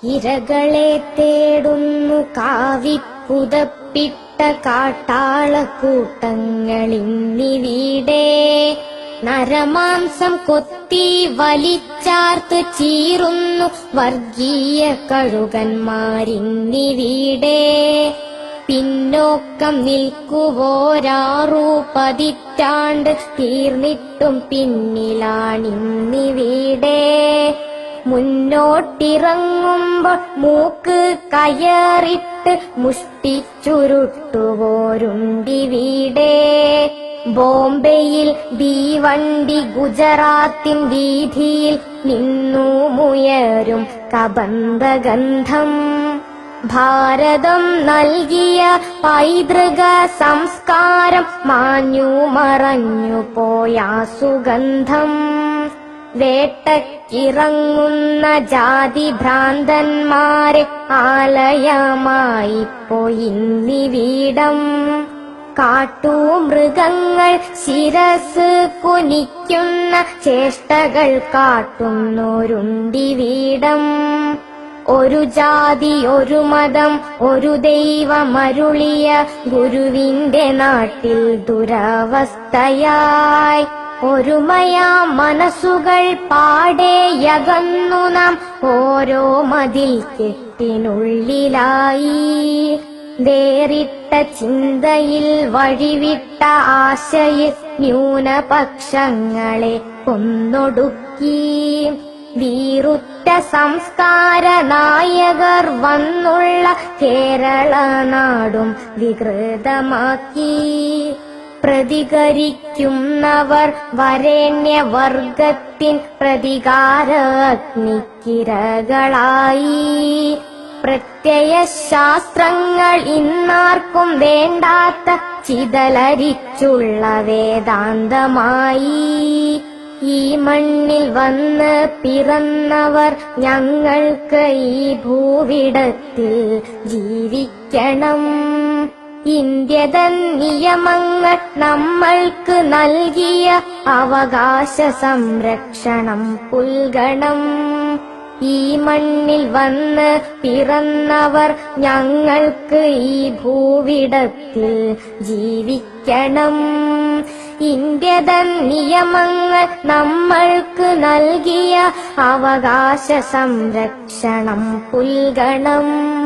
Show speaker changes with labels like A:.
A: ഇരകളെ തേടുന്നു കാവിപ്പുതപ്പിട്ട കാട്ടാളക്കൂട്ടങ്ങളിന്നിവിടെ. നരമാംസം കൊത്തി വലിച്ചാർത്ത് ചീറുന്നു വർഗീയ കഴുകന്മാരിന്നിവിടെ. പിന്നോക്കം നിൽക്കുവോരാറു പതിറ്റാണ്ട് തീർന്നിട്ടും പിന്നിലാണിന്നിവിടെ. മുന്നോട്ടിറങ്ങുമ്പോൾ മൂക്ക് കയറിട്ട് മുഷ്ടിച്ചുരുട്ടുവോരുണ്ടിവിടെ. ബോംബെയിൽ തീവണ്ടി ഗുജറാത്തിൻ വീഥിയിൽ നിന്നുമുയരും കബന്ധഗന്ധം. ഭാരതം നൽകിയ പൈതൃക സംസ്കാരം മാഞ്ഞു മറഞ്ഞു പോയ സുഗന്ധം. വേട്ടക്കിറങ്ങുന്ന ജാതി ഭ്രാന്തന്മാരെ ആലയമായി പോയിന്നിവിടം. കാട്ടുമൃഗങ്ങൾ ശിരസ് കുനിക്കുന്ന ചേഷ്ടകൾ കാട്ടുന്നോരുണ്ടിവിടം. ഒരു ജാതി ഒരു മതം ഒരു ദൈവമരുളിയ ഗുരുവിന്റെ നാട്ടിൽ ദുരവസ്ഥയായി ഒരുമയാ മനസ്സുകൾ പാടെയകന്നു നാം ഓരോ മതിൽ കെട്ടിനുള്ളിലായി. വേറിട്ട ചിന്തയിൽ വഴിവിട്ട ആശയിൽ ന്യൂനപക്ഷങ്ങളെ കൊന്നൊടുക്കി. വീറുറ്റ സംസ്കാര നായകർ വന്നുള്ള കേരള നാടും വികൃതമാക്കി. പ്രതികരിക്കുന്നവർ വരേണ്യവർഗത്തിൻ പ്രതികാര അഗ്നിക്കിരകളായി. പ്രത്യയശാസ്ത്രങ്ങൾ ഇന്നാർക്കും വേണ്ടാത്ത ചിതലരിച്ചുള്ള വേദാന്തമായി. ഈ മണ്ണിൽ വന്ന് പിറന്നവർ ഞങ്ങൾക്ക് ഈ ഭൂവിടത്തിൽ ജീവിക്കണം. ഇന്ത്യതൻ നിയമങ്ങൾ നമ്മൾക്ക് നൽകിയ അവകാശ സംരക്ഷണം പുൽകണം. ഈ മണ്ണിൽ വന്ന് പിറന്നവർ ഞങ്ങൾക്ക് ഈ ഭൂവിടത്തിൽ ജീവിക്കണം. ഇന്ത്യതൻ നിയമങ്ങൾ നമ്മൾക്ക് നൽകിയ അവകാശ സംരക്ഷണം പുൽകണം.